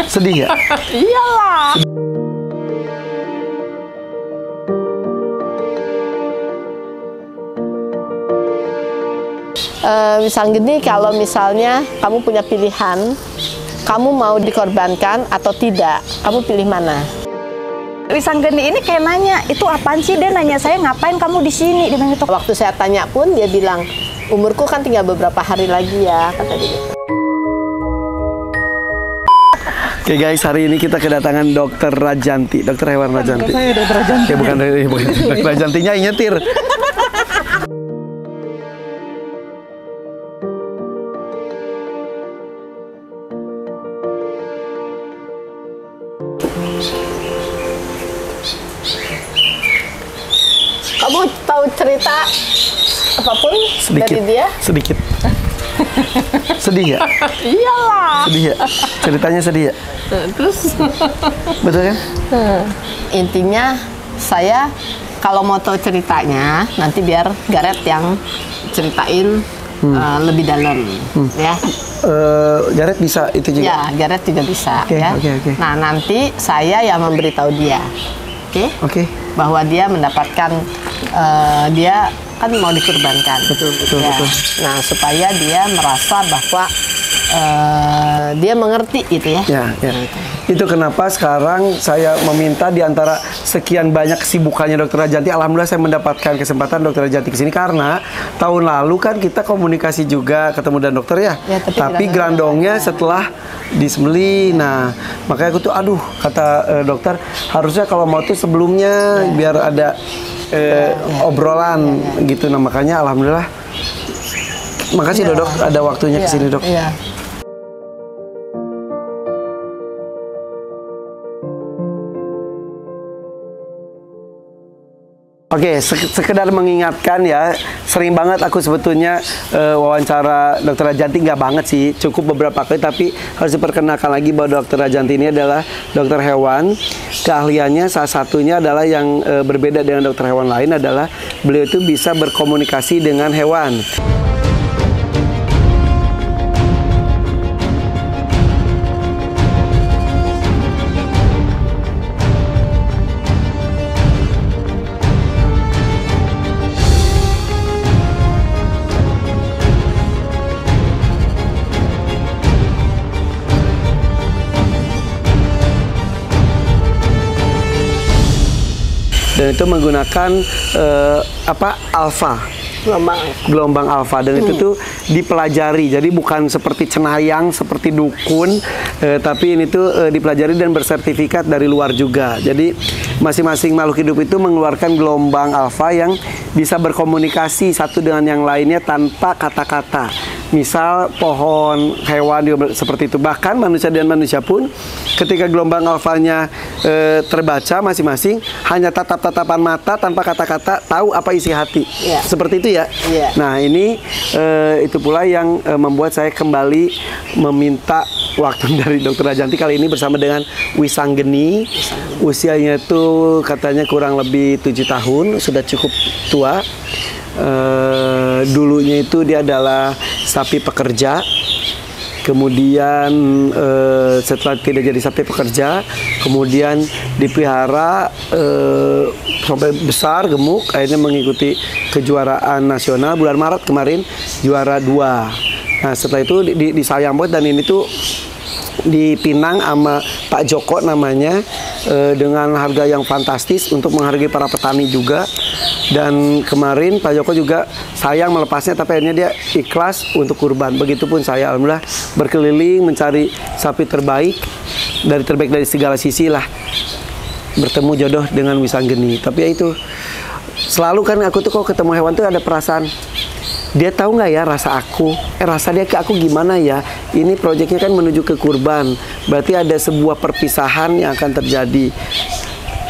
Sedih ya? Iyalah. Misal gini, kalau misalnya kamu punya pilihan, kamu mau dikorbankan atau tidak, kamu pilih mana? Wisanggeni ini kayak nanya, itu apaan sih? Dia nanya saya, ngapain kamu di sini? Dia bilang gitu. Waktu saya tanya pun dia bilang, umurku kan tinggal beberapa hari lagi ya, kata dia. Oke guys, hari ini kita kedatangan Dokter Rajanti, dokter hewan Rajanti. Saya Dokter Rajanti. Ya bukan Dokter Rajantinya yang nyetir. Kamu tahu cerita apapun Sedikit, dari dia? sedikit. Sedih ya? Iyalah. Sedih ya? Ceritanya sedih ya? Terus? Betul kan? Intinya saya kalau mau tahu ceritanya, nanti biar Gareth yang ceritain lebih dalam, ya. Gareth bisa itu juga? Ya, Gareth juga bisa, Oke, ya. oke. Nah, nanti saya yang memberitahu dia, oke? Oke. Bahwa dia mendapatkan, dia kan mau dikorbankan. Betul. Nah, supaya dia merasa bahwa dia mengerti gitu ya. Ya. Itu kenapa sekarang saya meminta di antara sekian banyak kesibukannya Dokter Rajanti, alhamdulillah saya mendapatkan kesempatan Dokter Rajanti ke sini karena tahun lalu kan kita komunikasi juga ketemu dan dokter ya. Tapi grandongnya setelah disembeli. Nah, makanya aku tuh aduh kata dokter harusnya kalau mau tuh sebelumnya biar ada obrolan gitu. Nah, makanya alhamdulillah. Makasih Dok ada waktunya ke sini, Dok. Iya. Oke, sekedar mengingatkan ya, sering banget aku sebetulnya wawancara Dokter Rajanti, nggak banget sih, cukup beberapa kali, tapi harus diperkenalkan lagi bahwa Dokter Rajanti ini adalah dokter hewan. Keahliannya salah satunya adalah yang berbeda dengan dokter hewan lain adalah beliau itu bisa berkomunikasi dengan hewan. Dan itu menggunakan alfa, gelombang alfa, dan itu tuh dipelajari. Jadi bukan seperti cenayang, seperti dukun, tapi ini tuh dipelajari dan bersertifikat dari luar juga. Jadi masing-masing makhluk hidup itu mengeluarkan gelombang alfa yang bisa berkomunikasi satu dengan yang lainnya tanpa kata-kata. Misal pohon, hewan juga seperti itu. Bahkan manusia dan manusia pun ketika gelombang alfanya terbaca masing-masing hanya tatap-tatapan mata tanpa kata-kata tahu apa isi hati. Seperti itu ya. Nah, ini itu pula yang membuat saya kembali meminta waktu dari Dokter Rajanti kali ini bersama dengan Wisanggeni. Usianya itu katanya kurang lebih 7 tahun, sudah cukup tua. Dulunya itu dia adalah sapi pekerja, kemudian setelah tidak jadi sapi pekerja, kemudian dipelihara sampai besar, gemuk, akhirnya mengikuti kejuaraan nasional bulan Maret kemarin, juara 2. Nah, setelah itu disayang banget, dan ini tuh dipinang sama Pak Joko namanya, dengan harga yang fantastis untuk menghargai para petani juga. Dan kemarin Pak Joko juga sayang melepasnya, tapi akhirnya dia ikhlas untuk kurban. Begitupun saya, alhamdulillah berkeliling mencari sapi terbaik dari segala sisi lah, bertemu jodoh dengan Wisanggeni. Tapi ya itu, selalu kan aku tuh kalau ketemu hewan tuh ada perasaan, dia tahu nggak ya rasa aku, rasa dia ke aku gimana ya. Ini proyeknya kan menuju ke kurban, berarti ada sebuah perpisahan yang akan terjadi.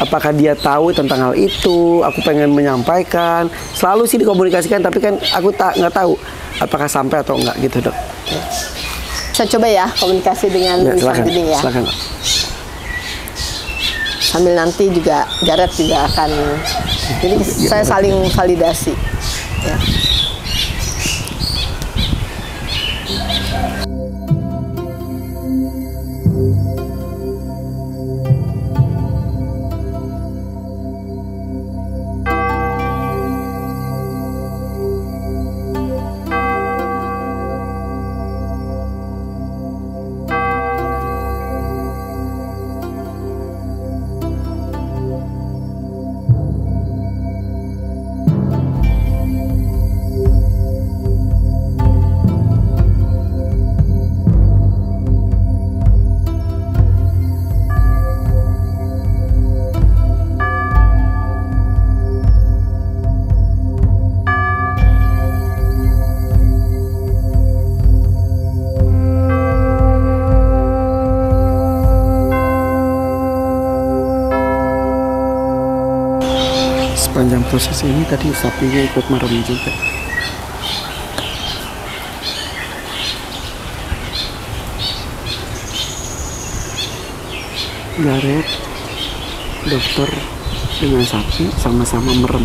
Apakah dia tahu tentang hal itu? Aku pengen menyampaikan, selalu sih dikomunikasikan, tapi kan aku nggak tahu apakah sampai atau enggak gitu, Dok. Saya coba ya komunikasi dengan Wisanggeni ya. Silakan. Sambil nanti juga Gareth juga akan, jadi saya saling validasi. Ya. sepanjang proses ini tadi sapinya ikut merem juga. Gareth, dokter dengan sapi sama-sama merem.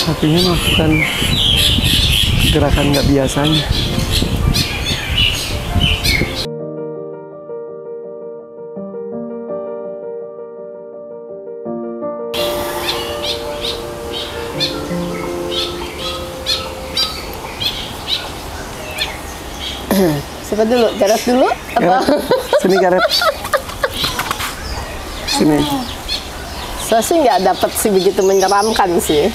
Sapinya melakukan gerakan nggak biasanya. Siapa dulu? Gareth dulu? Apa? Gareth, sini Gareth. Sini. Saya sih nggak dapat sih begitu menyeramkan sih.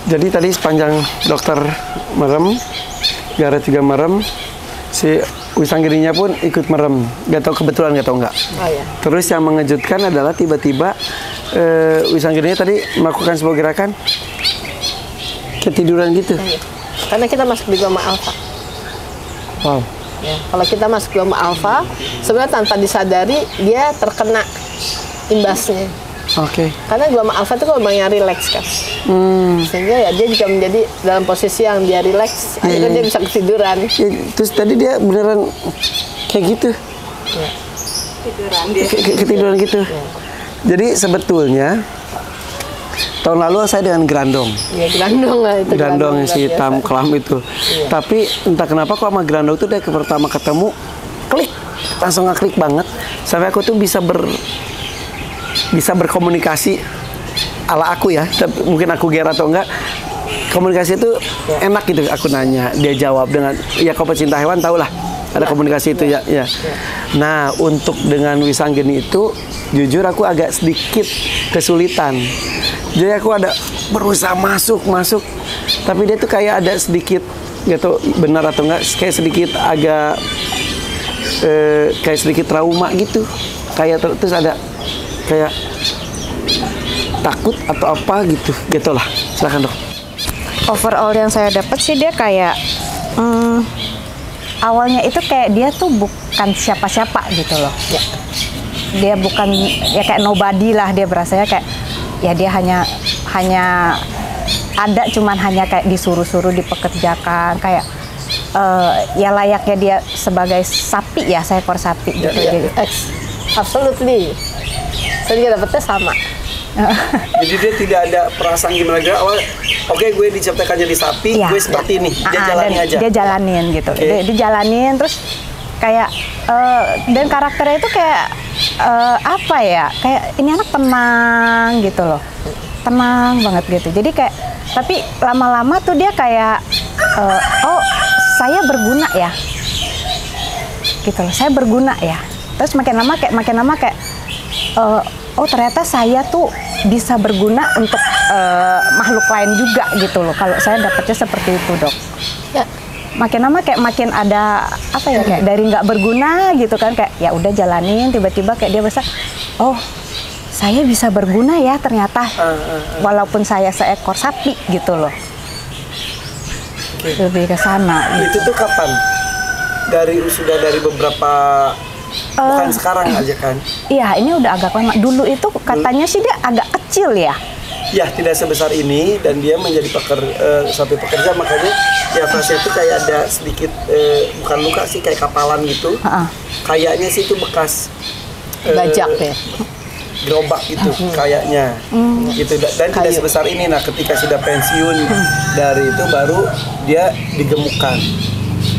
Jadi tadi sepanjang dokter merem, Gareth juga merem, si Wisanggeninya pun ikut merem. Gak tau kebetulan, gak tau nggak. Oh ya. Terus yang mengejutkan adalah tiba-tiba Wisanggeninya tadi melakukan sebuah gerakan ketiduran gitu. Karena kita masuk di gelombang alfa. Wow. Ya. Kalau kita masuk gelombang alfa, sebenarnya tanpa disadari dia terkena imbasnya. Oke. Karena gelombang alfa itu gelombangnya rileks kan. Sehingga ya dia juga menjadi dalam posisi yang dia rileks, akhirnya dia bisa ketiduran. Ya, terus tadi dia beneran kayak gitu. Ya. Ketiduran gitu. Ya. Jadi sebetulnya tahun lalu saya dengan Grandong. Ya Grandong lah itu. Grandong yang si hitam biasa. kelam itu. Iya. Tapi entah kenapa kok sama Grandong tuh dari pertama ketemu klik, langsung ngeklik banget. Sampai aku tuh bisa berkomunikasi ala aku ya. Tapi mungkin aku ger atau enggak. Komunikasi itu enak gitu. Aku nanya, dia jawab dengan ya kau pecinta hewan tau lah. Ada komunikasi itu ya. Nah, untuk dengan Wisanggeni itu jujur aku agak sedikit kesulitan. Jadi aku ada berusaha masuk, tapi dia tuh kayak ada sedikit, nggak tahu benar atau enggak, kayak sedikit agak kayak sedikit trauma gitu, kayak terus ada kayak takut atau apa gitu lah. Silakan dok. Overall yang saya dapat sih dia kayak awalnya itu kayak dia tuh bukan siapa-siapa gitu loh. Ya. Dia bukan ya kayak nobody lah, dia berasanya kayak ya dia hanya ada cuman hanya kayak disuruh-suruh dipekerjakan kayak ya layaknya dia sebagai sapi ya, seekor sapi gitu. Jadi Absolutely. Saya juga dapetnya sama. Jadi dia tidak ada perasaan gimana gitu. Oke, gue diciptakan jadi sapi, ya, gue seperti ini. Dia jalanin aja. Dia jalanin gitu. Okay. Dia jalanin terus kayak dan karakternya itu kayak apa ya? Kayak ini anak tenang gitu loh. Tenang banget gitu. Jadi kayak tapi lama-lama tuh dia kayak oh, saya berguna ya. Gitu loh. Saya berguna ya. Terus makin lama kayak oh ternyata saya tuh bisa berguna untuk makhluk lain juga gitu loh. Kalau saya dapatnya seperti itu dok. Ya. Makin lama kayak makin ada apa ya kayak dari nggak berguna gitu kan kayak ya udah jalanin tiba-tiba kayak dia bisa oh saya bisa berguna ya ternyata walaupun saya seekor sapi gitu loh. Lebih ke sana. Itu tuh kapan? Sudah dari beberapa bukan sekarang aja kan? Iya, ini udah agak lama. Dulu itu katanya sih dia agak kecil ya. Ya, tidak sebesar ini dan dia menjadi sapi pekerja, makanya ya fasnya itu kayak ada sedikit bukan luka sih, kayak kapalan gitu. Kayaknya sih itu bekas bajak ya. Gerobak gitu kayaknya. Gitu dan tidak sebesar ini. Nah, ketika sudah pensiun dari itu baru dia digemukkan.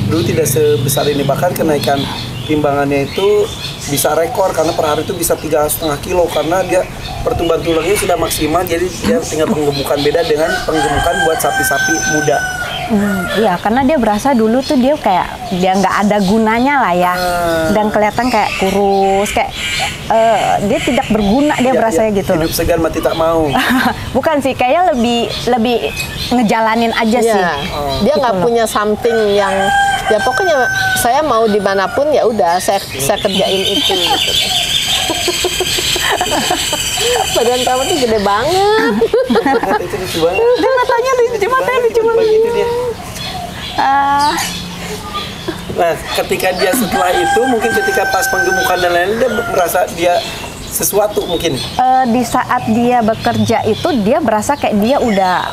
Dulu tidak sebesar ini, bahkan kenaikan timbangannya itu bisa rekor karena per hari itu bisa 3,5 kilo karena dia pertumbuhan tulangnya sudah maksimal, jadi dia tinggal penggemukan, beda dengan penggemukan buat sapi-sapi muda. Iya, karena dia berasa dulu tuh dia kayak dia nggak ada gunanya lah ya, dan kelihatan kayak kurus, kayak dia tidak berguna dia berasanya gitu. Hidup segan mati tak mau. Bukan sih, kayaknya lebih ngejalanin aja sih. Dia Gitu nggak loh. punya something yang ya pokoknya saya mau dimanapun ya udah saya kerjain itu. Gitu. Badan kamu tuh gede banget. Itu lucu banget. Dan matanya lucu, matanya lucu banget. Begitu dia. Ah, Nah, ketika dia setelah itu, mungkin ketika pas penggemukan dan lain-lain, dia merasa dia sesuatu mungkin. di saat dia bekerja itu dia berasa kayak dia udah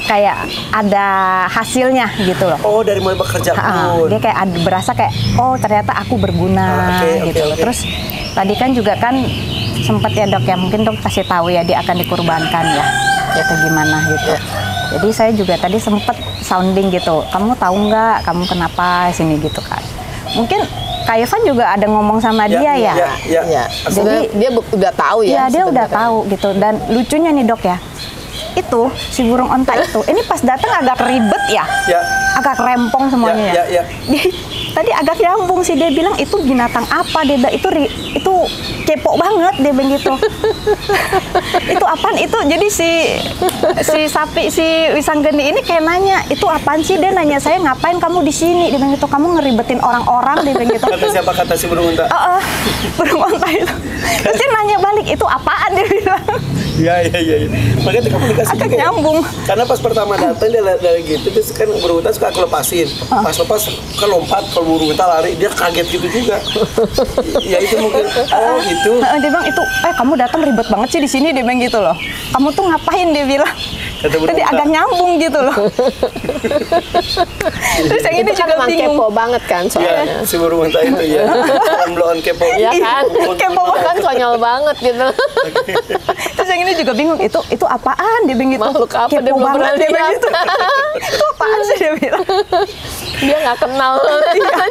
kayak ada hasilnya gitu loh. Oh, dari mulai bekerja pun. Dia kayak berasa kayak oh ternyata aku berguna gitu loh. Terus tadi kan juga kan sempat ya dok ya, mungkin dok kasih tahu ya dia akan dikurbankan ya atau gimana gitu. Jadi saya juga tadi sempat sounding gitu, kamu tahu nggak kamu kenapa sini gitu kan. Mungkin Kak Ivan juga ada ngomong sama dia ya. Ya. Jadi dia udah tahu ya. Iya dia udah tahu gitu. Dan lucunya nih dok ya, itu si burung onta itu, ini pas datang agak ribet ya, agak rempong semuanya ya. Tadi agak nyambung sih, dia bilang itu binatang apa, dia bilang itu kepo banget dia bilang gitu. Itu apaan itu, jadi si sapi si Wisanggeni ini kayak nanya itu apaan sih, dia nanya saya ngapain kamu di sini, dia bilang gitu, kamu ngeribetin orang-orang, dia bilang gitu. Kata siapa, kata si burung onta? Burung onta itu. Terus dia nanya balik itu apaan, dia bilang. Iya. Makanya komunikasi agak juga nyambung. Karena pas pertama datang dia dari gitu, terus kan burung onta suka aku lepasin. Pas lepas kan lompat, kalau burung onta lari dia kaget gitu juga. Ya itu mungkin gitu. Dia bilang itu kamu datang ribet banget sih di sini, dia bilang gitu loh. Kamu tuh ngapain, dia bilang. Tadi agak nyambung gitu loh. Terus yang ini kan juga emang bingung. kepo banget kan soalnya. Ya, si burung onta itu ya. Blown kepo. Iya kan? Kepo Kan konyol banget gitu. Terus yang ini juga bingung, itu apaan, dia bilang gitu. Makhluk apa, Kepo dia belum banget, pernah dia bilang lihat. gitu. Itu apaan sih, dia bilang. Dia nggak kenal.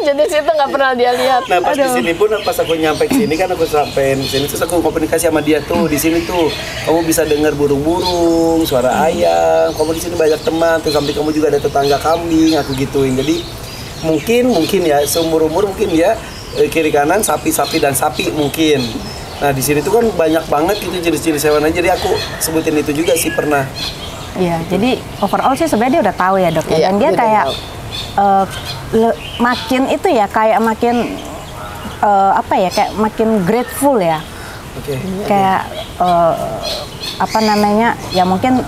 Jadi situ nggak pernah dia lihat. Nah pas di sini pun pas aku nyampe ke sini kan aku sampein sini, terus aku komunikasi sama dia tuh di sini tuh kamu bisa dengar burung-burung, suara ayam, kamu di sini banyak teman, terus sampai kamu juga ada tetangga kambing, aku gituin. Jadi mungkin ya seumur-umur mungkin ya kiri kanan sapi-sapi dan sapi mungkin. Nah di sini tuh kan banyak banget gitu jenis-jenis hewan, jadi aku sebutin itu juga sih pernah. Iya, jadi overall sih sebenarnya dia udah tahu ya dok ya. Iya, Dan dia dia udah kayak tahu. makin itu ya, kayak makin apa ya, kayak makin grateful ya. Oke. Kayak apa namanya, ya mungkin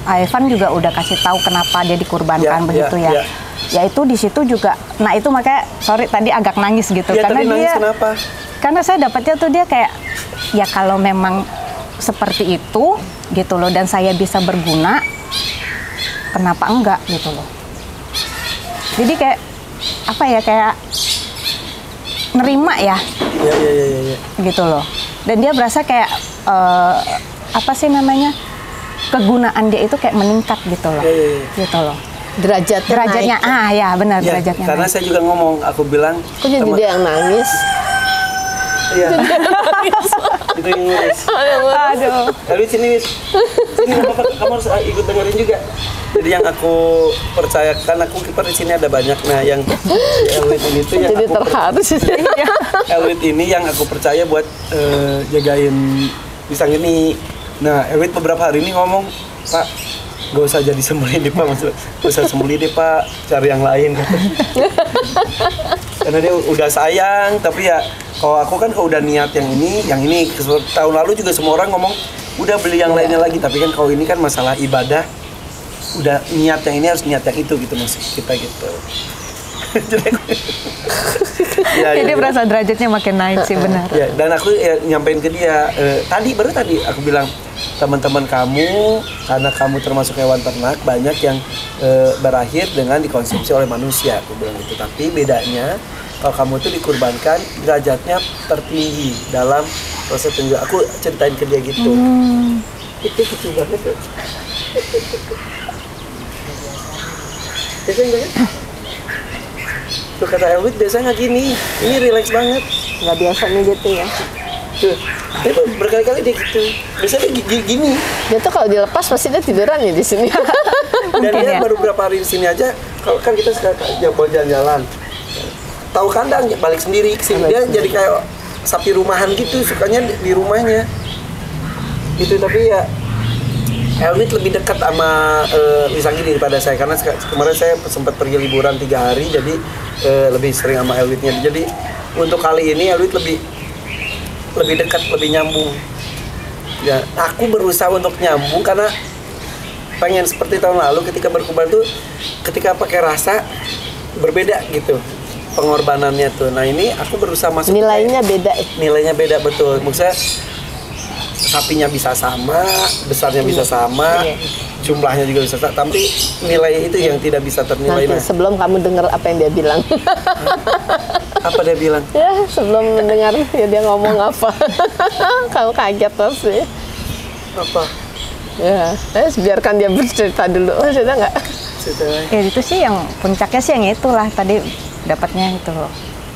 Ivan juga udah kasih tahu kenapa dia dikurbankan begitu ya. Ya itu di situ juga. Nah itu makanya sorry tadi agak nangis gitu Ya, karena tadi nangis dia kenapa? karena saya dapatnya tuh dia kayak ya kalau memang seperti itu gitu loh dan saya bisa berguna, kenapa enggak gitu loh. Jadi kayak apa ya, kayak nerima ya. Iya. Gitu loh. Dan dia berasa kayak apa sih namanya, kegunaan dia itu kayak meningkat gitu loh. Gitu loh. Derajatnya naik. ya benar, Ya, derajatnya karena naik. saya juga ngomong, aku bilang Kok jadi dia yang nangis? Iya. Itu yang ngurus. Aduh. Lalu sini apa, kamu harus ikut dengerin juga. Jadi yang aku percayakan, aku kiper di sini ada banyak. Nah, yang Elwit ini tuh yang Jadi aku terharu sih. Elwit ini yang aku percaya buat jagain pisang ini. Nah, Elwit beberapa hari ini ngomong, Pak, gak usah jadi sembelih deh Pak, maksudnya gak usah sembelih deh Pak, cari yang lain. Karena dia udah sayang, tapi ya kalau aku kan kalau udah niat yang ini tahun lalu juga semua orang ngomong udah beli yang lainnya lagi, tapi kan kalau ini kan masalah ibadah, udah niat yang ini harus niat yang itu gitu maksud kita gitu. Jadi berasa derajatnya makin naik sih, benar. Ya, dan aku nyampein ke dia baru tadi aku bilang, teman-teman kamu karena kamu termasuk hewan ternak banyak yang berakhir dengan dikonsumsi oleh manusia, aku bilang gitu. Tapi bedanya kalau kamu tuh dikurbankan derajatnya tertinggi dalam proses penjualan. Aku ceritain ke dia gitu. Itu lucu banget tuh. Tuh kata Elwit biasanya nggak gini, ini relax banget. Nggak biasanya gitu ya. Tuh, dia berkali-kali dia gitu. Biasanya gini. Dia tuh kalau dilepas pasti dia tiduran ya di sini. Dan dia ya. baru berapa hari di sini aja. Kalau kan kita sekarang jalan-jalan, tahu kandang balik sendiri ke sini. Dia jadi kayak sapi rumahan gitu, sukanya di rumahnya. Gitu, tapi ya Elwit lebih dekat sama Lisanggi daripada saya, karena kemarin saya sempat pergi liburan 3 hari, jadi lebih sering sama Elwitnya. Jadi untuk kali ini Elwit lebih dekat, lebih nyambung. Ya, aku berusaha untuk nyambung karena pengen seperti tahun lalu ketika berkurban tuh, ketika pakai rasa berbeda gitu pengorbanannya tuh. Nah ini aku berusaha masuk Nilainya beda. nilainya beda, betul. Maksudnya sapinya bisa sama, besarnya bisa sama, jumlahnya juga bisa sama, tapi nilai itu yang tidak bisa ternilai. Nanti sebelum kamu dengar apa yang dia bilang. Apa dia bilang? Ya, sebelum mendengar ya dia ngomong apa. Kamu kaget pasti. Apa? Ya, biarkan dia bercerita dulu. Oh, sudah nggak? Ceritanya Ya itu sih yang puncaknya sih yang itulah tadi dapatnya itu loh,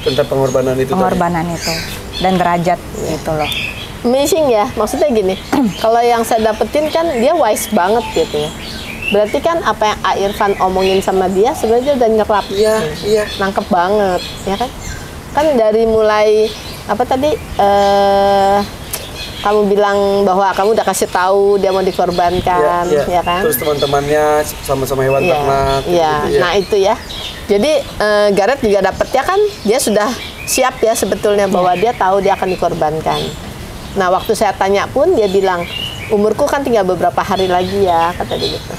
tentang pengorbanan itu. pengorbanan itu dan derajat gitu loh. Amazing ya, maksudnya gini. Kalau yang saya dapetin kan dia wise banget gitu ya. Berarti kan apa yang A. Irfan omongin sama dia sebenarnya udah nyerap. Iya, iya. Nangkep banget, ya kan? Kan dari mulai apa tadi? Kamu bilang bahwa kamu udah kasih tahu dia mau dikorbankan, ya kan? Terus teman-temannya sama-sama hewan ternak. Iya. gitu ya. Nah itu ya. Jadi Gareth juga dapetnya kan dia sudah siap ya sebetulnya bahwa dia tahu dia akan dikorbankan. Nah waktu saya tanya pun dia bilang umurku kan tinggal beberapa hari lagi ya, kata dia gitu.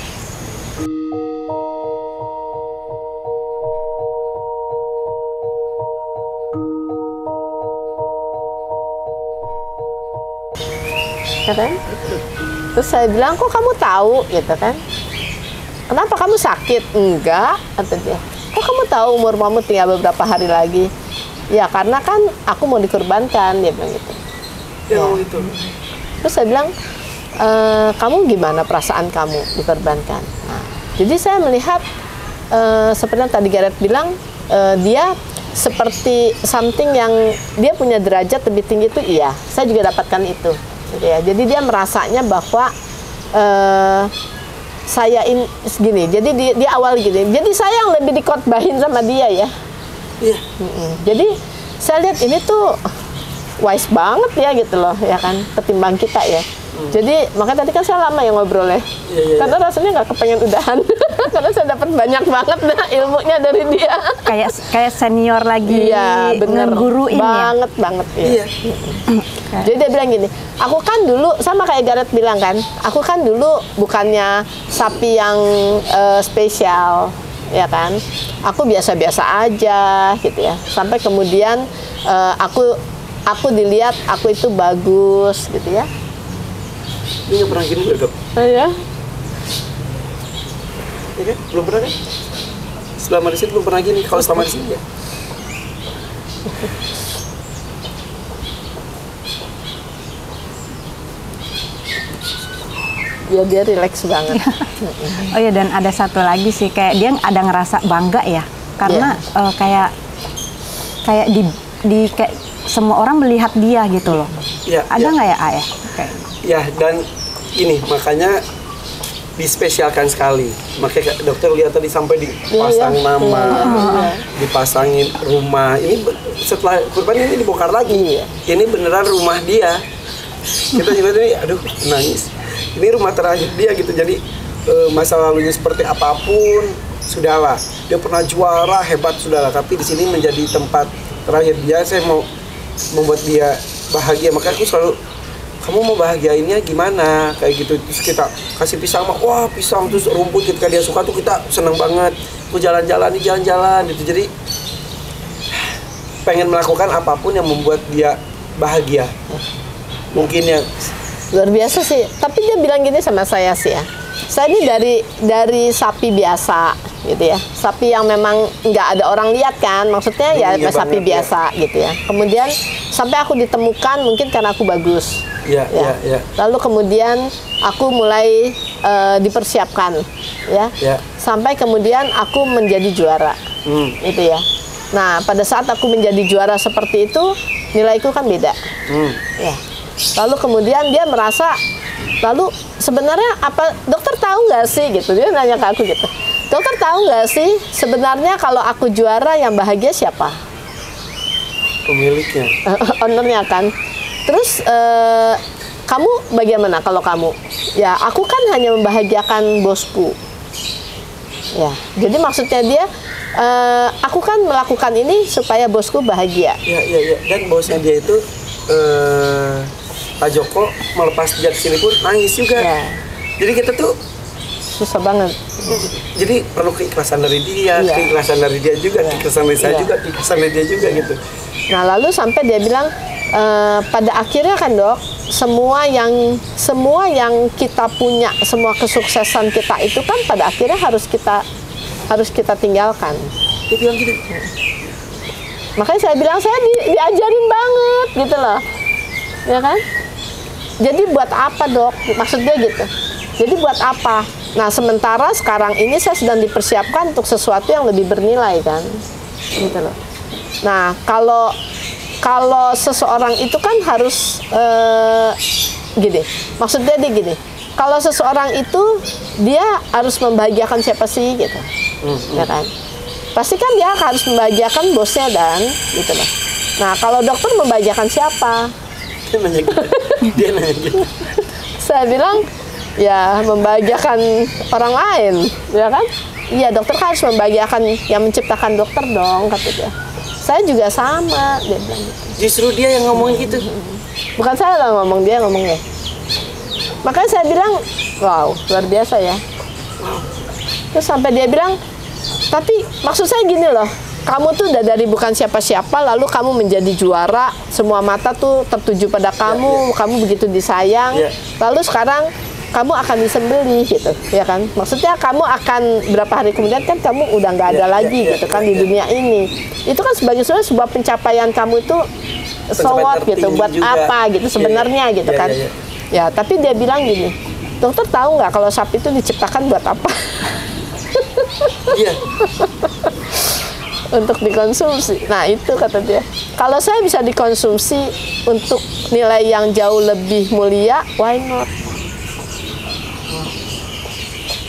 Kan? Terus saya bilang, kok kamu tahu gitu kan? Kenapa kamu sakit? Enggak, kata dia. Kok kamu tahu umur kamu tinggal beberapa hari lagi? Ya karena kan aku mau dikorbankan, dia bilang gitu. Ya, itu. Terus saya bilang, kamu gimana perasaan kamu dikorbankan? Nah, jadi saya melihat seperti yang tadi Gareth bilang, dia seperti something yang dia punya derajat lebih tinggi itu, iya. Saya juga dapatkan itu. Gitu ya. Jadi dia merasanya bahwa saya ini segini. Jadi di awal gini. Jadi saya yang lebih dikotbahin sama dia ya. Iya. Jadi saya lihat ini tuh wise banget ya gitu loh ya kan, ketimbang kita ya. Jadi makanya tadi kan saya lama ya ngobrolnya. Iya. Karena rasanya nggak kepengen udahan. Karena saya dapat banyak banget nah ilmunya dari dia. Kayak senior lagi, Iya, bener. ngeguruin ya. Banget. Iya. Jadi dia bilang gini, aku kan dulu sama kayak Gareth bilang kan, aku kan dulu bukannya sapi yang spesial, ya kan? Aku biasa-biasa aja gitu ya. Sampai kemudian aku dilihat aku itu bagus gitu ya. Ini nggak pernah gini loh, Dok. Ya. Ya kan? Belum pernah kan? Selama di sini belum pernah gini. Kalau selama di sini ya. Ya dia relax banget. Oh ya, dan ada satu lagi sih, kayak dia ada ngerasa bangga ya, karena kayak di kayak semua orang melihat dia gitu loh. Iya. Ada nggak ya, Ayah? Kayak Ya, dan ini makanya dispesialkan sekali. Makanya dokter lihat tadi sampai dipasang nama, dipasangin rumah. Ini setelah kurban ini dibongkar lagi. Ini beneran rumah dia. Kita juga ini, aduh, nangis. Ini rumah terakhir dia gitu. Jadi masa lalunya seperti apapun sudahlah. Dia pernah juara hebat sudahlah. Tapi di sini menjadi tempat terakhir dia. Saya mau membuat dia bahagia. Makanya aku selalu, kamu mau bahagiainnya gimana? Kayak gitu. Terus kita kasih pisang, wah pisang, terus rumput ketika dia suka tuh kita seneng banget. Tuh jalan-jalan gitu. Jadi pengen melakukan apapun yang membuat dia bahagia. Mungkin yang Luar biasa sih. Tapi dia bilang gini sama saya sih ya. Saya ini dari sapi biasa gitu ya. Sapi yang memang nggak ada orang lihat kan. Maksudnya ya sapi biasa gitu ya. Kemudian sampai aku ditemukan mungkin karena aku bagus. Iya. Lalu kemudian aku mulai dipersiapkan ya. Sampai kemudian aku menjadi juara. Itu ya. Nah, pada saat aku menjadi juara seperti itu, nilaiku kan beda. Ya. Lalu kemudian dia merasa, lalu sebenarnya apa, dokter tahu nggak sih gitu, dia nanya ke aku gitu, dokter tahu nggak sih sebenarnya kalau aku juara yang bahagia siapa? Pemiliknya. Ownernya kan. Terus kamu bagaimana kalau kamu? Ya aku kan hanya membahagiakan bosku. Ya, jadi maksudnya dia, aku kan melakukan ini supaya bosku bahagia. Ya. Dan bosnya dia itu Pak Joko melepas dia sini pun nangis juga. Ya. Jadi kita tuh Susah banget. jadi perlu keikhlasan dari dia, Iya. keikhlasan dari dia juga, Iya. keikhlasan dari saya Iya. juga, keikhlasan dari dia juga gitu. Nah lalu sampai dia bilang, pada akhirnya kan dok, semua yang kita punya, semua kesuksesan kita itu kan pada akhirnya harus kita tinggalkan. Dia bilang gitu. Makanya saya bilang saya diajarin banget gitu loh, ya kan? Jadi buat apa dok? Maksud dia gitu. Jadi buat apa? Nah sementara sekarang ini saya sedang dipersiapkan untuk sesuatu yang lebih bernilai kan, gitu loh. Nah kalau seseorang itu kan harus gini, maksudnya dia gini. Kalau seseorang itu dia harus membahagiakan siapa sih gitu, ya kan? Pasti kan dia harus membahagiakan bosnya dan gitu loh. Nah kalau dokter membahagiakan siapa? Dia nanya gitu. Dia nanya gitu. Saya bilang ya membahagiakan orang lain, ya kan? Iya dokter kan harus membahagiakan yang menciptakan dokter dong, kata dia. Saya juga sama, dia bilang gitu. Justru dia yang ngomongin gitu. Bukan saya lah ngomong, dia ngomongnya. Makanya saya bilang, wow, luar biasa ya. Terus sampai dia bilang, tapi maksud saya gini loh, kamu tuh udah dari bukan siapa-siapa, lalu kamu menjadi juara, semua mata tuh tertuju pada kamu, kamu begitu disayang, lalu sekarang kamu akan disembelih gitu, ya kan? Maksudnya kamu akan berapa hari kemudian kan kamu udah nggak ada lagi gitu kan di dunia ini. Itu kan sebagai sebuah pencapaian kamu itu so what gitu, buat juga. Apa gitu sebenarnya gitu kan? Ya, tapi dia bilang gini, dokter tahu nggak kalau sapi itu diciptakan buat apa? Iya. Untuk dikonsumsi. Nah itu kata dia. Kalau saya bisa dikonsumsi untuk nilai yang jauh lebih mulia, why not?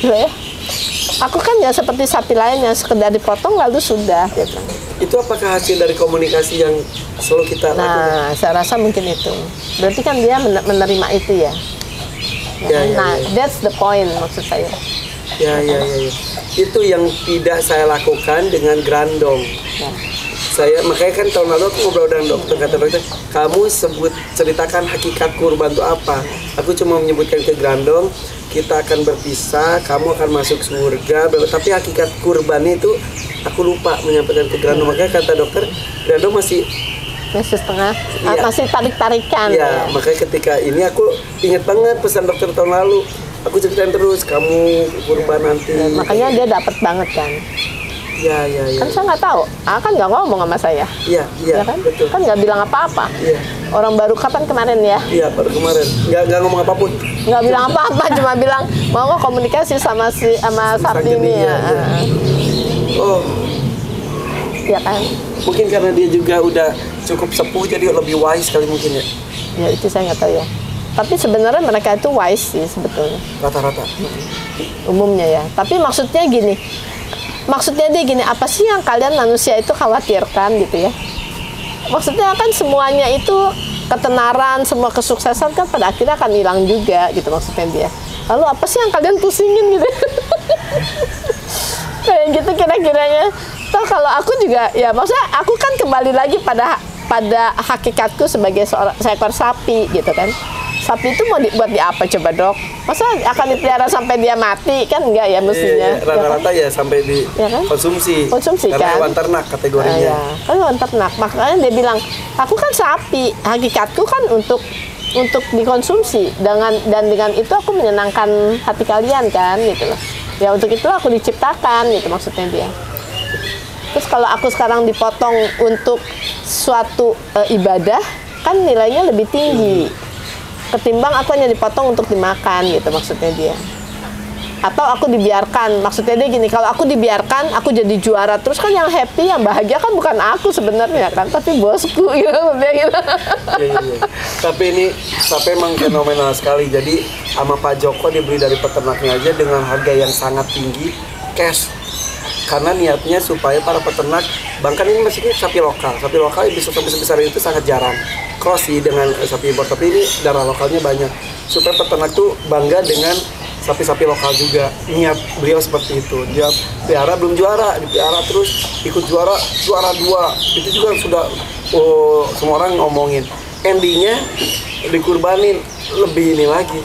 Ya. Aku kan ya seperti sapi lain yang sekedar dipotong lalu sudah. Gitu. Itu apakah hasil dari komunikasi yang selalu kita lakukan? Nah, saya rasa mungkin itu. Berarti kan dia menerima itu ya. Nah, that's the point maksud saya. Ya. Itu yang tidak saya lakukan dengan Grandong. Ya. Saya makanya kan tahun lalu aku ngobrol dengan dokter, kata dokter, kamu ceritakan hakikat kurban itu apa? Aku cuma menyebutkan ke Grandong, kita akan berpisah, kamu akan masuk surga, tapi hakikat kurban itu aku lupa menyampaikan ke Grandong. Makanya kata dokter, Grandong masih setengah, masih tarik-tarikan. Ya, makanya ketika ini aku ingat banget pesan dokter tahun lalu. Aku ceritain terus, kamu kurban nanti. Ya, makanya dia dapat banget kan. Ya. Kan saya nggak tahu, kan nggak ngomong sama saya. Iya, ya kan? Betul. Kan nggak bilang apa-apa. Iya. Orang baru kapan kemarin ya? Iya, baru kemarin. Nggak ngomong apapun. Nggak bilang apa-apa, cuma bilang mau nggak komunikasi sama sapi ini ya. Oh. Iya kan? Mungkin karena dia juga udah cukup sepuh, jadi lebih wise kali mungkin ya. Ya itu saya nggak tahu ya. Tapi sebenarnya mereka itu wise sih sebetulnya. Rata-rata. Umumnya ya. Tapi maksudnya gini. Maksudnya dia gini, apa sih yang kalian manusia itu khawatirkan gitu ya? Maksudnya kan semuanya itu ketenaran, semua kesuksesan kan pada akhirnya akan hilang juga gitu maksudnya dia. Lalu apa sih yang kalian pusingin gitu? Kayak gitu kira-kiranya. Toh kalau aku juga ya maksudnya aku kan kembali lagi pada hakikatku sebagai seekor sapi gitu kan. Sapi itu mau dibuat di apa coba dok? Masa akan dipelihara sampai dia mati kan enggak ya mestinya? Iya, rata-rata ya sampai di kan? konsumsi. Konsumsi karena kan? hewan ternak kategorinya. Kan hewan ternak. Makanya dia bilang, aku kan sapi. Hakikatku kan untuk dikonsumsi. Dengan itu aku menyenangkan hati kalian kan gitu loh. Ya untuk itu aku diciptakan gitu maksudnya dia. Terus kalau aku sekarang dipotong untuk suatu ibadah kan nilainya lebih tinggi ketimbang aku hanya dipotong untuk dimakan gitu maksudnya dia. Atau aku dibiarkan, maksudnya dia gini, kalau aku dibiarkan, aku jadi juara terus kan yang happy, yang bahagia kan bukan aku sebenarnya kan, tapi bosku gitu, dia gitu. Iya. Tapi emang fenomenal sekali. Jadi sama Pak Joko dibeli dari peternaknya aja dengan harga yang sangat tinggi, cash. Karena niatnya supaya para peternak, bahkan ini masih sapi lokal yang bisa sampai sebesar itu sangat jarang. Cross sih dengan sapi impor, tapi ini darah lokalnya banyak. Supaya peternak tuh bangga dengan sapi-sapi lokal juga. Niat beliau seperti itu. Dia pelihara belum juara, dipelihara terus ikut juara 2. Itu juga sudah semua orang ngomongin. Endingnya dikurbanin lebih ini lagi.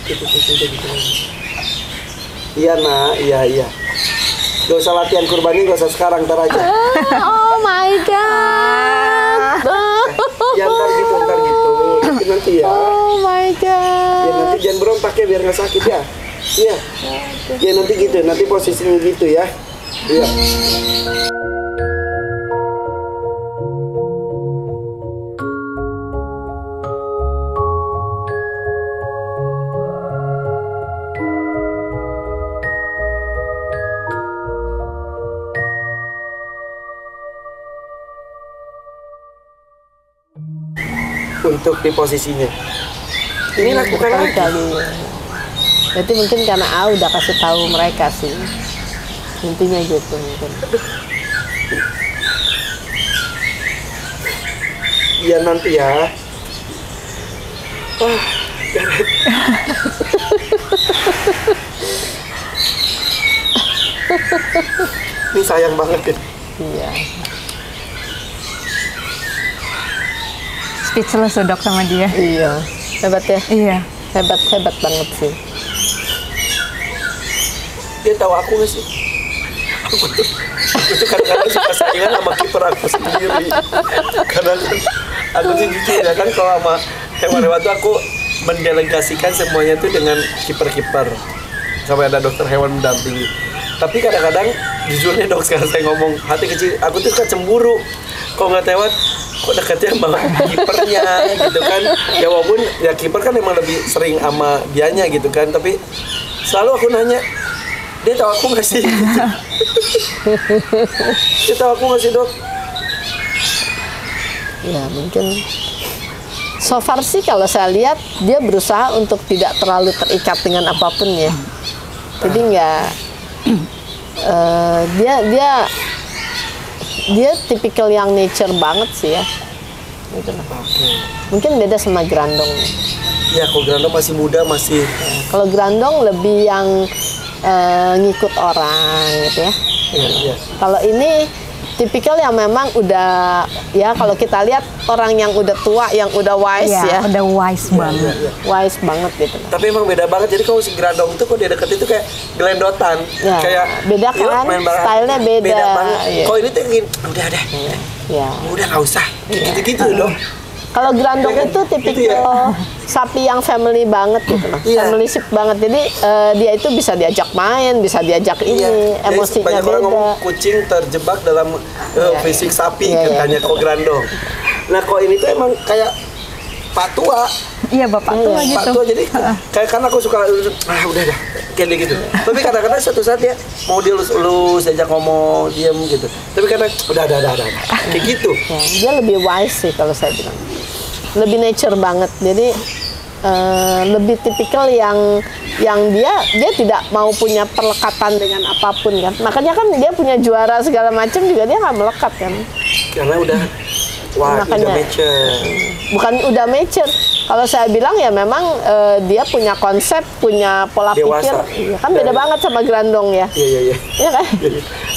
Gitu. Iya nak, iya. Gak usah latihan kurbannya, gak usah sekarang, ntar aja. Oh my god. Ya ntar gitu. Nanti ya. Oh my god. Ya nanti jangan berontak ya biar nggak sakit ya. Iya. Ya nanti gitu, nanti posisinya gitu ya. Iya. Untuk di posisinya ini lakukan lagi. Berarti mungkin karena A udah kasih tahu mereka sih, intinya gitu mungkin. Iya nanti ya. Ini sayang banget ya. Iya. Speechless dok sama dia. Iya. Hebat ya? Iya. Hebat banget sih. Dia tahu aku nggak sih? Itu kadang-kadang suka saingan sama kiper aku sendiri. Kadang aku sih jujur ya kan, kalau sama hewan-hewan tuh aku mendelegasikan semuanya tuh dengan kiper-kiper. Sampai ada dokter hewan mendampingi. Tapi kadang-kadang jujurnya dok, sekarang saya ngomong hati kecil, aku tuh suka cemburu. Kalau nggak hewan, kok dekatnya sama kipernya gitu kan. Ya walaupun ya kiper kan emang lebih sering sama dianya gitu kan, tapi selalu aku nanya, dia tahu aku nggak sih? Dia tahu aku nggak sih dok? Ya mungkin so far sih kalau saya lihat dia berusaha untuk tidak terlalu terikat dengan apapun ya. Jadi nggak dia tipikal yang nature banget sih ya. Gitu. Mungkin beda sama Grandong. Ya kalau Grandong masih muda masih. Kalau Grandong lebih yang ngikut orang gitu ya. Iya. Kalau ini tipikal yang memang udah ya, kalau kita lihat orang yang udah tua, yang udah wise ya. Udah wise banget. Iya. Wise banget gitu. Tapi emang beda banget. Jadi kalau si Grandong itu kok dia deket itu kayak gelendotan. Ya, kayak beda kan, stylenya beda. Beda banget. Iya. Kalau ini tuh ingin, udah deh. Ya. Udah nggak usah. Gitu-gitu dong. Kalau Grandong itu tipikal sapi yang family banget gitu loh. Iya. Family ship banget. Jadi dia itu bisa diajak main, bisa diajak ini, emosinya banyak orang beda. ngomong kucing terjebak dalam fisik sapi, Iya. katanya kok Grandong. Nah kok ini tuh emang kayak patua. Iya bapak tua gitu. Patua jadi kayak, karena aku suka udah dah kayak gitu. Tapi kadang-kadang suatu saat ya mau dielus-elus, diajak ngomong, diam gitu. Tapi kadang udah kayak gitu. Ya, dia lebih wise sih kalau saya bilang. Lebih nature banget. Jadi lebih tipikal yang dia tidak mau punya perlekatan dengan apapun kan. Makanya kan dia punya juara segala macam juga dia nggak melekat kan. Karena udah Makanya, udah mature. Bukan udah mature. Kalau saya bilang ya memang dia punya konsep, punya pola Dewasa. pikir. Ya, kan beda banget sama Grandong ya. Iya. Iya kan?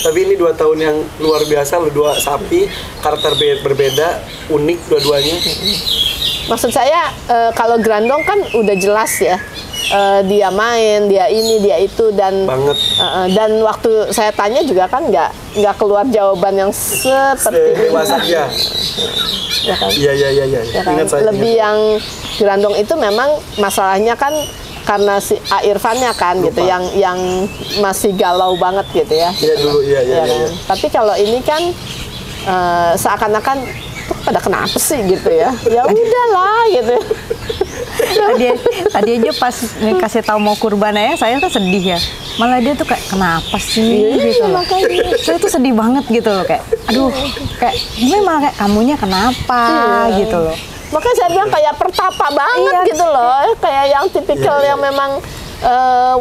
Tapi ini 2 tahun yang luar biasa, 2 sapi, karakter berbeda, unik dua-duanya. Maksud saya kalau Grandong kan udah jelas ya. Dia main, dia ini, dia itu, dan Banget. Dan waktu saya tanya juga kan nggak keluar jawaban yang seperti Dewasa ya. ya kan? Iya. Ya kan? Ingat saya. Lebih yang Grandong itu memang masalahnya kan karena si A Irfannya kan gitu, yang masih galau banget gitu ya. Iya dulu, iya. Kan? Tapi kalau ini kan seakan-akan tuh pada kenapa sih gitu ya? Ya udahlah gitu. tadi aja pas kasih tahu mau kurban ya, saya kan sedih ya. Malah dia tuh kayak kenapa sih gitu loh. Saya tuh sedih banget gitu loh, kayak aduh, kayak gimana malah kayak kamunya kenapa gitu loh. Makanya saya bilang kayak pertapa banget gitu loh, kayak yang tipikal yang memang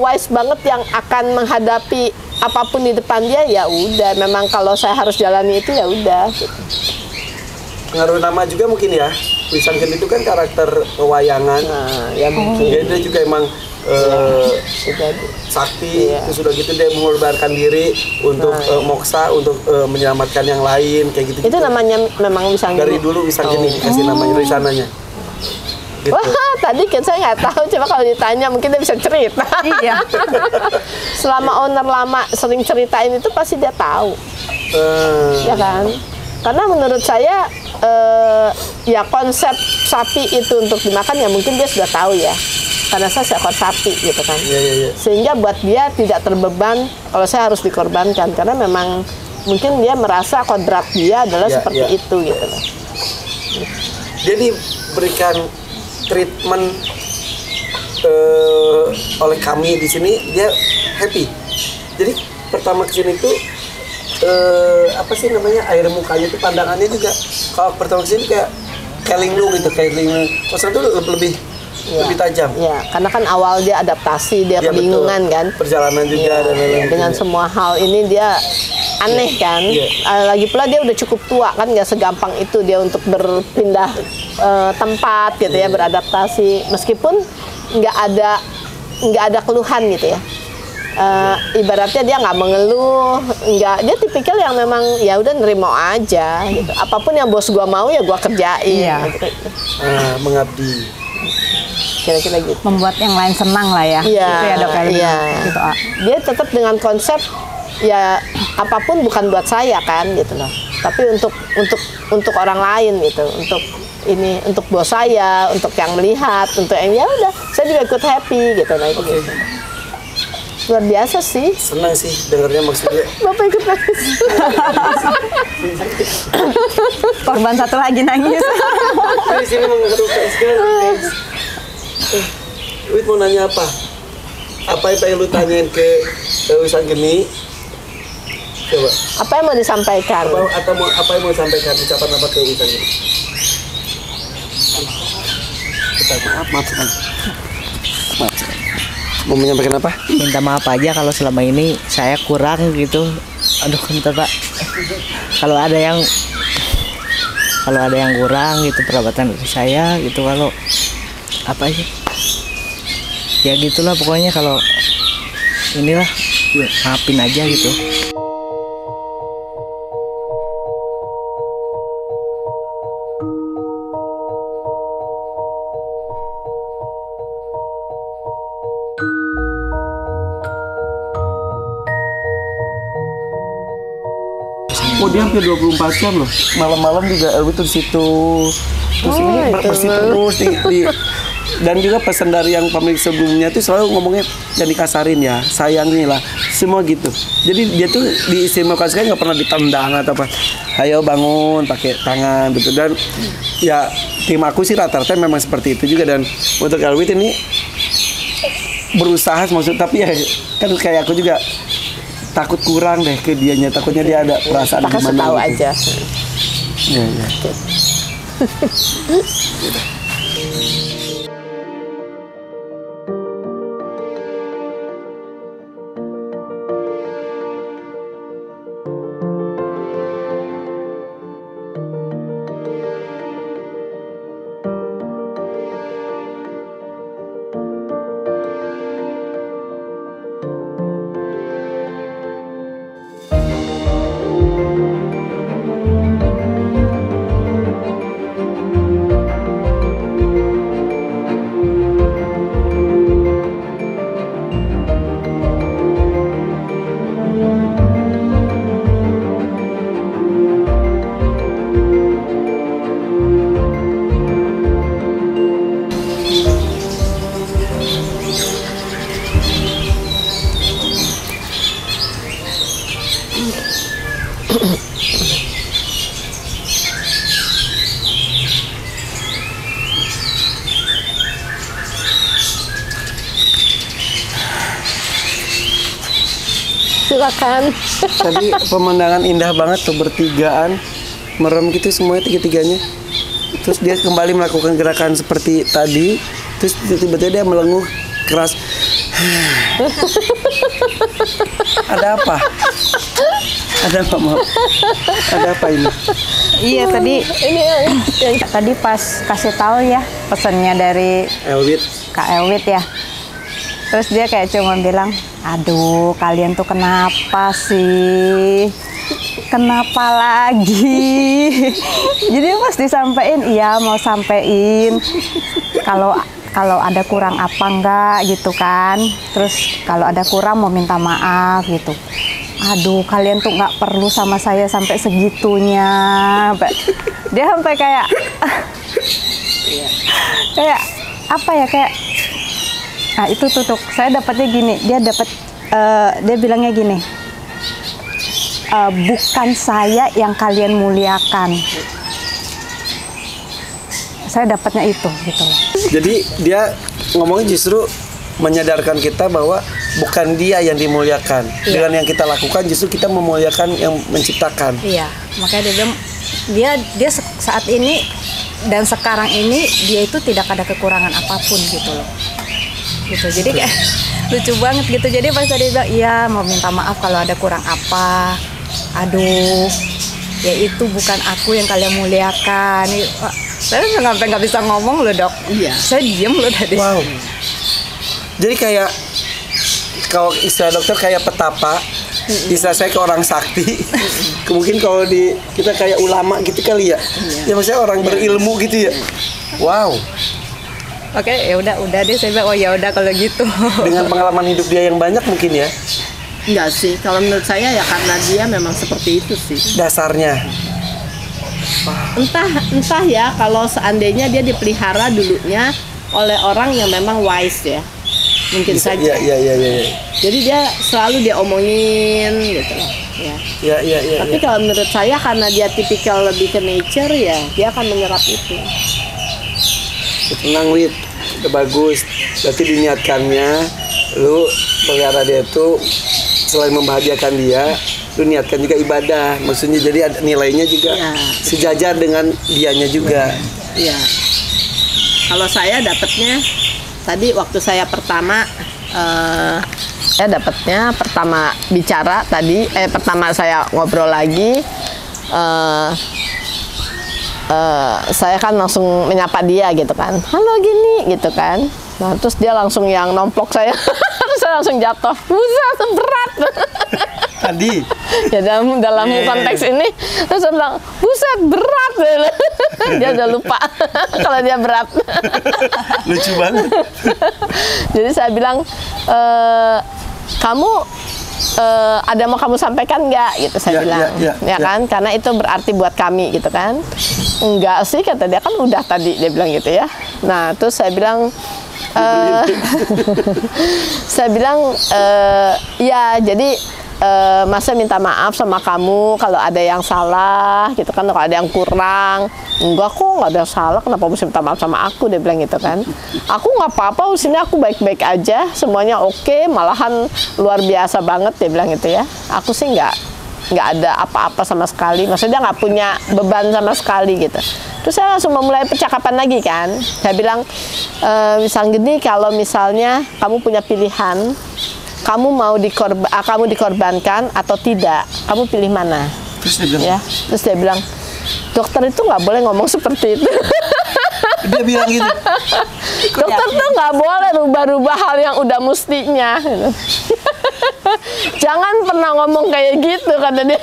wise banget, yang akan menghadapi apapun di depan dia. Ya udah, memang kalau saya harus jalani itu ya udah. Pengaruh nama juga mungkin ya. Wisangken itu kan karakter pewayangan. Ya mungkin. Dia juga emang sakti, terus sudah gitu dia mengorbankan diri untuk moksa, untuk menyelamatkan yang lain, kayak gitu. Itu namanya memang Wisangken. Dari dulu Wisangken dikasih namanya dari sananya. Gitu. Wah, tadi kan saya nggak tahu, coba kalau ditanya mungkin dia bisa cerita. Iya. Selama owner lama sering ceritain itu pasti dia tahu. Ya kan? Karena menurut saya ya konsep sapi itu untuk dimakan ya mungkin dia sudah tahu ya. Karena saya seekor sapi gitu kan. Iya. Sehingga buat dia tidak terbeban kalau saya harus dikorbankan, karena memang mungkin dia merasa kodrat dia adalah seperti itu gitu loh. Dia diberikan treatment oleh kami di sini, dia happy. Jadi pertama kesini tuh apa sih namanya, air mukanya tuh, pandangannya juga kalau pertama kesini kayak linglung gitu, kayak linglung. Maksudnya tuh lebih tajam. Ya, karena kan awal dia adaptasi, dia kebingungan kan. Perjalanan juga dan lain-lain. Dengan semua hal ini dia aneh kan. Lagi pula dia udah cukup tua kan, nggak segampang itu dia untuk berpindah tempat gitu ya, beradaptasi. Meskipun nggak ada keluhan gitu ya. Ibaratnya dia nggak mengeluh, dia tipikal yang memang ya udah nerima aja gitu. Apapun yang bos gua mau ya gua kerjain. Gitu. Mengabdi. Kira-kira gitu. Membuat yang lain senang lah ya. Iya. Gitu ya, Dok. Iya. Gitu, Dia tetap dengan konsep ya apapun bukan buat saya kan gitu loh. Tapi untuk orang lain gitu, untuk bos saya, untuk yang melihat, untuk yang ya udah, saya juga ikut happy gitu lah itu. Gitu. Luar biasa sih. Senang sih dengarnya, maksudnya. Bapak ikut nangis. Korban satu lagi nangis. Di sini mengharukan sekali. Wit mau nanya apa? Apa yang pengen lu tanyain ke Wisanggeni? Coba. Apa yang mau disampaikan? Apa yang mau disampaikan? Ucapan apa ke Wisanggeni? Maaf. Mau menyampaikan apa? Minta maaf aja kalau selama ini saya kurang gitu. Aduh, bentar Pak. Kalau ada yang kurang gitu perawatan dari saya gitu, kalau apa aja ya gitulah pokoknya, kalau inilah maafin aja gitu. Oh, dia hampir 24 jam loh. Malam-malam juga Elwi tuh di situ. Terus ini bersih terus di dan juga pesan dari yang pemilik sebelumnya tuh selalu ngomongnya jangan dikasarin ya, sayangin lah, semua gitu. Jadi dia tuh diistimewakan sekali, nggak pernah ditendang atau apa. Ayo bangun pakai tangan gitu. Dan ya tim aku sih rata-rata memang seperti itu juga. Dan untuk Elwi ini berusaha maksud, tapi ya kan kayak aku juga takut kurang deh ke dianya, takutnya dia ada perasaan gimana. Kasih tahu gitu aja. Iya. silakan. Tadi pemandangan indah banget tuh, bertigaan, merem gitu semuanya tiga-tiganya. Terus dia kembali melakukan gerakan seperti tadi. Terus tiba-tiba dia melenguh keras. Ada apa? Ada apa, maaf? Ada apa ini? Iya, tadi tadi pas kasih tahu ya pesannya dari Elwit. Kak Elwit ya. Terus dia kayak cuma bilang, aduh kalian tuh kenapa sih? Kenapa lagi? Jadi pas disampaikan, iya mau sampein kalau ada kurang apa enggak gitu kan. Terus kalau ada kurang mau minta maaf gitu. Aduh kalian tuh nggak perlu sama saya sampai segitunya. Dia sampai kayak kayak apa ya, kayak nah itu tuh saya dapatnya gini, dia bilangnya gini, bukan saya yang kalian muliakan. Saya dapatnya itu gitu loh. Jadi dia ngomongnya justru menyadarkan kita bahwa bukan dia yang dimuliakan. Dengan yang kita lakukan justru kita memuliakan yang menciptakan. Iya, makanya dia bilang dia saat ini dan sekarang ini dia itu tidak ada kekurangan apapun gitu loh. Gitu. Jadi kayak lucu banget gitu. Jadi pas tadi bilang, iya mau minta maaf kalau ada kurang apa. Aduh, ya itu bukan aku yang kalian muliakan. Saya sampai nggak bisa ngomong loh, Dok. Iya. Saya diem loh tadi. Wow. Jadi kayak kalau istilah dokter kayak petapa, istilah saya ke orang sakti. Mungkin kalau kita kayak ulama gitu kali ya. Ya maksudnya orang berilmu gitu ya. Wow. Oke, ya udah deh saya bilang, oh ya udah kalau gitu. Dengan pengalaman hidup dia yang banyak mungkin ya. Enggak sih, kalau menurut saya ya karena dia memang seperti itu sih. Dasarnya. Entah ya, kalau seandainya dia dipelihara dulunya oleh orang yang memang wise ya. Mungkin Bisa, saja. Iya. Jadi dia selalu dia omongin gitu loh. Ya. Iya. Tapi kalau menurut saya karena dia tipikal lebih ke nature ya, dia akan menyerap itu. Tenang, Wit. Udah bagus. Berarti diniatkannya lu pelihara dia itu selain membahagiakan dia, lu niatkan juga ibadah. Maksudnya jadi ada nilainya juga sejajar dengan dianya juga. Iya. Kalau saya dapatnya tadi waktu saya pertama pertama bicara tadi, pertama saya ngobrol lagi, saya kan langsung menyapa dia gitu kan, halo gini gitu kan. Nah terus dia langsung yang nomplok saya, saya langsung jatuh, buset berat. Tadi ya dalam konteks ini terus saya bilang buset berat. Dia udah lupa kalau dia berat. lucu banget. Jadi saya bilang kamu ada mau kamu sampaikan nggak gitu saya bilang ya kan, karena itu berarti buat kami gitu kan. Enggak sih kata dia, kan udah tadi dia bilang gitu ya. Nah terus saya bilang ya jadi masa minta maaf sama kamu kalau ada yang salah gitu kan, kalau ada yang kurang. Enggak kok, nggak ada yang salah, kenapa mesti minta maaf sama aku, dia bilang gitu kan. Aku nggak apa-apa, sini aku baik-baik aja, semuanya oke, malahan luar biasa banget, dia bilang gitu ya. Aku sih nggak ada apa-apa sama sekali, maksudnya nggak punya beban sama sekali gitu. Terus saya langsung memulai percakapan lagi kan. Saya bilang misal gini, kalau misalnya kamu punya pilihan, kamu mau dikorbankan atau tidak, kamu pilih mana? Terus dia bilang, ya. Terus dia bilang, dokter itu nggak boleh ngomong seperti itu. Dia bilang gitu. Dokter tuh nggak boleh rubah-rubah hal yang udah mestinya. Jangan pernah ngomong kayak gitu, kata dia.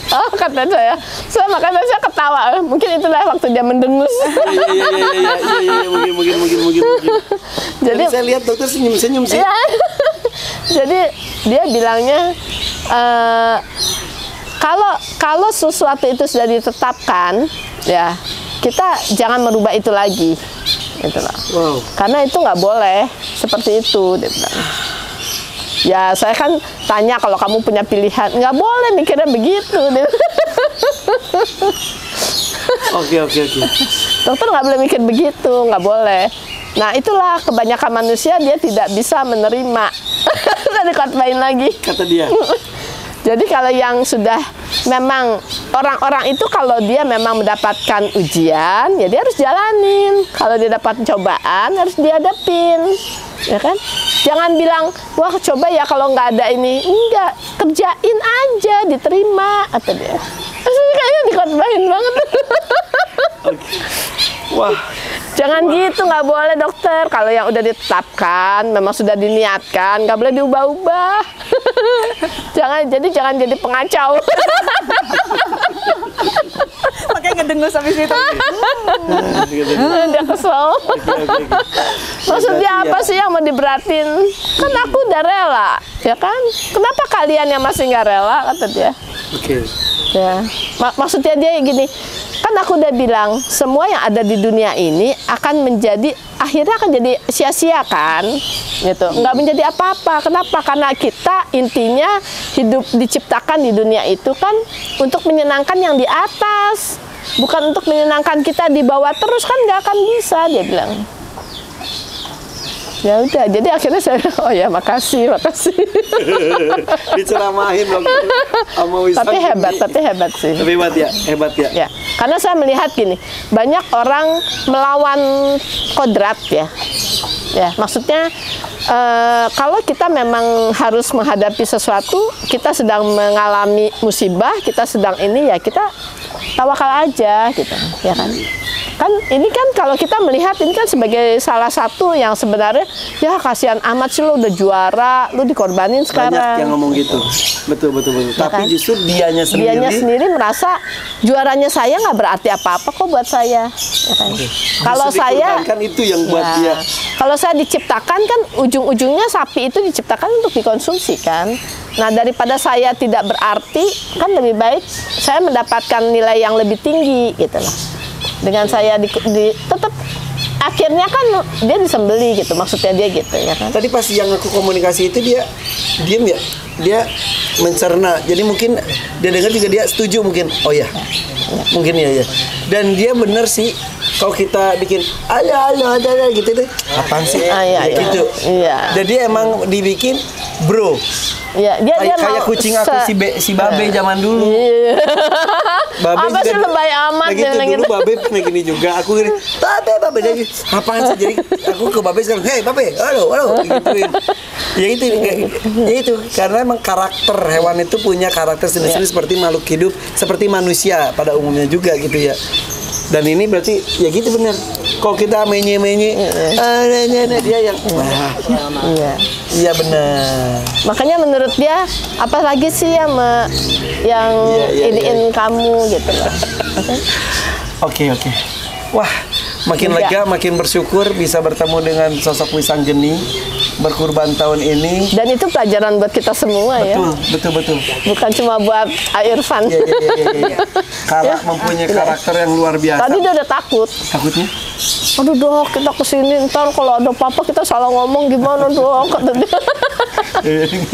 Oh, kata saya. Makanya saya ketawa. Mungkin itulah waktu dia mendengus. Iya, mungkin. Jadi saya lihat dokter senyum-senyum sih. Jadi dia bilangnya kalau sesuatu itu sudah ditetapkan, ya kita jangan merubah itu lagi, gitu loh. Wow. Karena itu nggak boleh seperti itu, dia bilang. Ya saya kan tanya kalau kamu punya pilihan, nggak boleh mikirnya begitu. Oke. Dokter nggak boleh mikir begitu, nggak boleh. Nah itulah kebanyakan manusia dia tidak bisa menerima. Udah dikotbahin lagi. Kata dia. Jadi kalau yang sudah memang orang-orang itu kalau dia memang mendapatkan ujian, ya dia harus jalanin. Kalau dia dapat cobaan harus dihadapin, ya kan? Jangan bilang, wah coba ya kalau nggak ada ini, enggak, kerjain aja, diterima, kata dia. Maksudnya kayaknya dikotbahin banget. Wah, Jangan gitu, nggak boleh dokter. Kalau yang udah ditetapkan, memang sudah diniatkan, nggak boleh diubah-ubah. Jangan jadi pengacau. Makanya ngedengus habis itu. Dia kesel. Maksudnya apa sih yang mau diberatin? Kan aku udah rela, ya kan? Kenapa kalian yang masih nggak rela, kata dia. Oke. Ya, maksudnya dia gini, kan aku udah bilang semua yang ada di dunia ini akan menjadi akhirnya akan jadi sia-sia kan, gitu. Nggak menjadi apa-apa. Kenapa? Karena kita intinya hidup diciptakan di dunia itu kan untuk menyenangkan yang di atas, bukan untuk menyenangkan kita di bawah terus, kan nggak akan bisa, dia bilang. Ya udah, jadi akhirnya saya, oh ya makasih. Diceramahin dokter sama Wisang. Tapi hebat sih. Hebat ya. Ya, karena saya melihat gini, banyak orang melawan kodrat ya. Ya, maksudnya kalau kita memang harus menghadapi sesuatu, kita sedang mengalami musibah, kita sedang ini ya kita tawakal aja gitu, ya kan? Kan ini kan kalau kita melihat ini kan sebagai salah satu yang sebenarnya ya kasihan amat sih lu udah juara, lu dikorbanin sekarang. Banyak yang ngomong gitu. Betul. Ya Tapi kan? justru dianya sendiri merasa juaranya saya nggak berarti apa-apa kok buat saya. Ya kan? Kalau saya kan itu yang buat dia. Kalau saya diciptakan kan ujung-ujungnya sapi itu diciptakan untuk dikonsumsi kan. Nah, daripada saya tidak berarti, kan lebih baik saya mendapatkan nilai yang lebih tinggi gitu loh. Dengan saya tetap akhirnya kan dia disembeli gitu, maksudnya dia gitu ya kan. Tadi pas yang aku komunikasi itu dia diem ya, dia mencerna. Jadi mungkin dia dengar juga dia setuju mungkin. Oh ya, mungkin ya. Dan dia bener sih. Kalau kita bikin ala gitu deh, apaan sih? Gitu. Iya. Jadi emang dibikin bro. Iya, dia kayak kucing aku si Babe zaman dulu. Iya. Babe apa sih lebay amat gitu, dulu Babe pernah gini juga. Aku gini, Babe jadi apaan sih? Jadi aku ke Babe sekarang, "Hei Babe, halo," gituin. Ya itu karena emang karakter hewan itu punya karakter sendiri seperti makhluk hidup, seperti manusia pada umumnya juga gitu ya. Dan ini berarti ya gitu bener. Kalau kita menye-menye, dia yang iya bener. Makanya menurut dia apalagi sih yang iniin kamu gitu loh. Oke. Wah, makin lega, makin bersyukur bisa bertemu dengan sosok Wisang Geni berkurban tahun ini. Dan itu pelajaran buat kita semua ya. Betul. Bukan cuma buat Irfan. Iya. Mempunyai karakter yang luar biasa. Tadi dia udah takut. Takutnya? Aduh dok, kita kesini ntar kalau ada apa-apa kita salah ngomong gimana dok? Kata dia.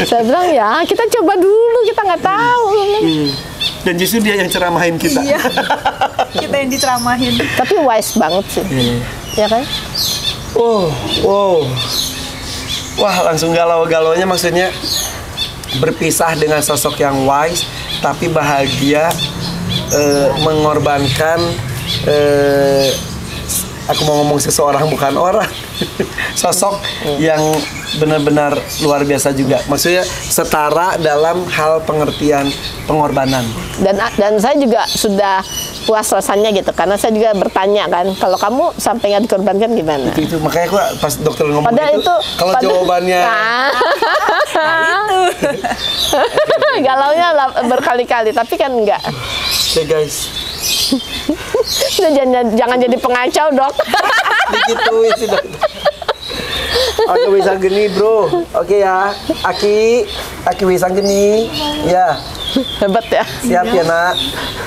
Saya bilang ya kita coba dulu, kita nggak tahu. Dan justru dia yang ceramahin kita. Iya. Kita yang diceramahin. Tapi wise banget sih. Ya kan? Wow. Wah, langsung galau-galaunya maksudnya berpisah dengan sosok yang wise tapi bahagia, mengorbankan aku mau ngomong seseorang bukan orang. Sosok yang benar-benar luar biasa juga. Maksudnya setara dalam hal pengertian pengorbanan. Dan saya juga sudah puas rasanya gitu, karena saya juga bertanya kan, kalau kamu sampai nggak dikorbankan gimana? Itu makanya aku pas dokter ngomong kalau jawabannya galaunya berkali-kali, tapi kan enggak. Oke guys. Jangan jadi pengacau dok. Digituin sih dok. Oke Wisang Geni bro. Oke ya. Aki Wisang Geni. Ya. Hebat ya. Siap ya nak.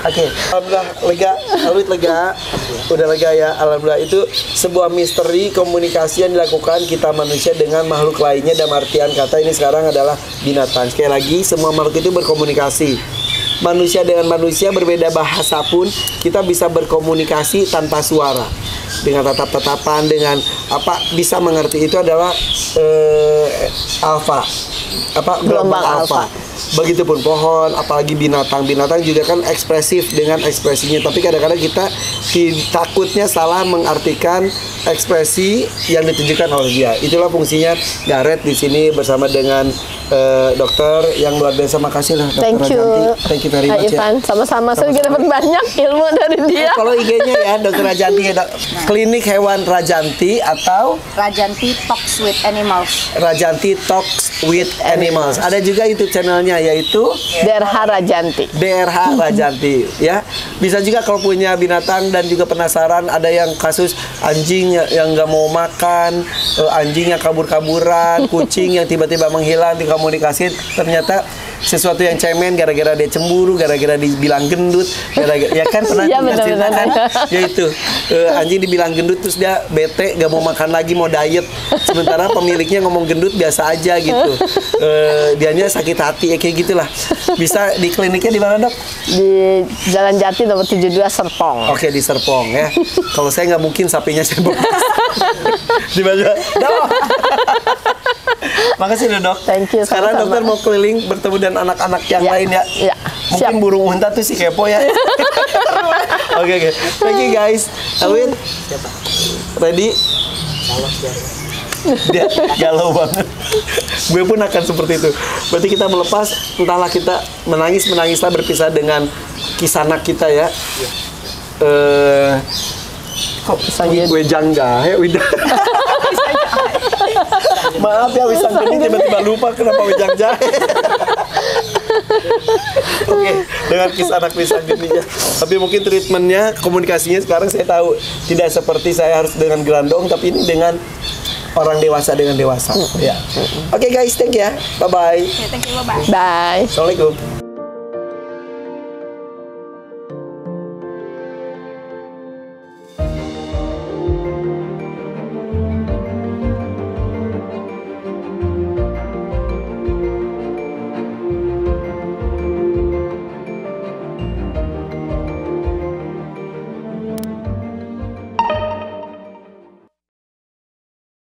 Oke. Alhamdulillah lega. Aluit lega. Udah lega ya. Alhamdulillah itu sebuah misteri komunikasi yang dilakukan kita manusia dengan makhluk lainnya. Dalam artian kata ini sekarang adalah binatang. Sekali lagi semua makhluk itu berkomunikasi. manusia dengan manusia berbeda bahasa pun kita bisa berkomunikasi tanpa suara. Dengan tatap-tatapan, dengan apa bisa mengerti itu adalah alfa. Gelombang alfa. Begitupun pohon, apalagi binatang juga kan ekspresif dengan ekspresinya. Tapi kadang-kadang kita takutnya salah mengartikan ekspresi yang ditunjukkan oleh dia. Itulah fungsinya Gareth di sini bersama dengan dokter yang luar biasa. Makasih lah dokter Rajanti. Thank you very much Ivan, sama-sama. Saya juga dapat banyak ilmu dari dia. Kalau IG-nya ya dokter Rajanti ya, Klinik Hewan Rajanti atau Rajanti Talks with Animals. Rajanti Talks with Animals. Ada juga YouTube channelnya yaitu DRH Rajanti. DRH Rajanti ya. Bisa juga kalau punya binatang dan juga penasaran, ada yang kasus anjing yang nggak mau makan, anjing yang kabur-kaburan, kucing yang tiba-tiba menghilang, dikomunikasi ternyata sesuatu yang cemen gara-gara dia cemburu, gara-gara dibilang gendut, gara-gara ya kan pernah Iya, cerita benar-benar. kan, yaitu anjing dibilang gendut terus dia bete, gak mau makan lagi, mau diet, sementara pemiliknya ngomong gendut biasa aja gitu, dianya sakit hati ya kayak gitulah. Bisa di kliniknya di mana dok? Di Jalan Jati nomor 72 Serpong. Oke, di Serpong ya. Kalau saya nggak mungkin sapinya saya bawa. Di mana? Dok. Makasih loh dok. Thank you, Sekarang sama-sama. dokter mau keliling bertemu dengan anak-anak yang Ya, lain ya. ya, Mungkin siap. burung unta tuh si kepo ya. Oke. Thank you guys. Alwin. Ready? Dia galau banget. Gue pun akan seperti itu. Berarti kita melepas, entahlah kita menangislah berpisah dengan kisanak kita ya. Kok Wejang Jahe, maaf ya Wisang Geni tiba-tiba lupa kenapa Wejang Jahe. Oke, dengan kisanak Wisang Geninya. Tapi mungkin treatmentnya, komunikasinya sekarang saya tahu tidak seperti saya harus dengan gelandong, tapi ini dengan orang dewasa dengan dewasa. Ya. Oke guys, thank you ya. Bye bye. Thank you, bye-bye. Bye. Assalamualaikum.